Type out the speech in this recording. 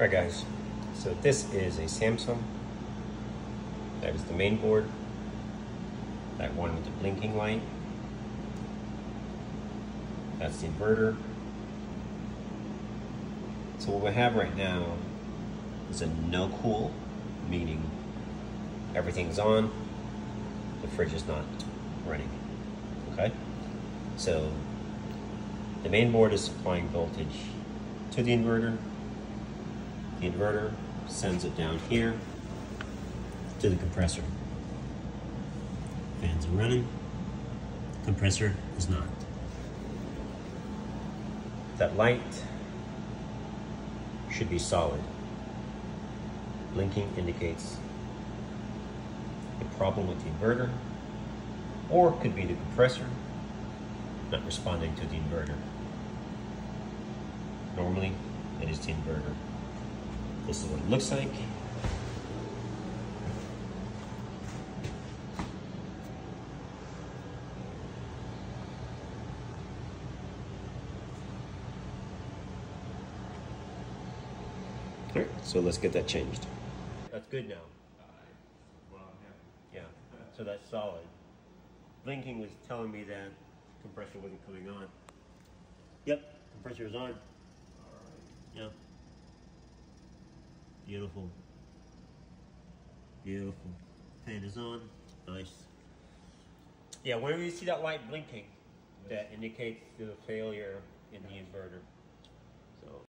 Alright guys, so this is a Samsung. That is the main board. That one with the blinking light. That's the inverter. So what we have right now is a no cool, meaning everything's on, the fridge is not running. Okay? So the main board is supplying voltage to the inverter. The inverter sends it down here to the compressor. Fans are running, compressor is not. That light should be solid. Blinking indicates a problem with the inverter, or it could be the compressor not responding to the inverter. Normally, it is the inverter. This is what it looks like. All right, so let's get that changed. That's good now. Yeah, so that's solid. Blinking was telling me that compressor wasn't coming on. Yep, compressor is on. Yeah. Beautiful. Beautiful. Fan is on. Nice. Yeah, whenever you see that light blinking, that indicates the failure in the inverter. So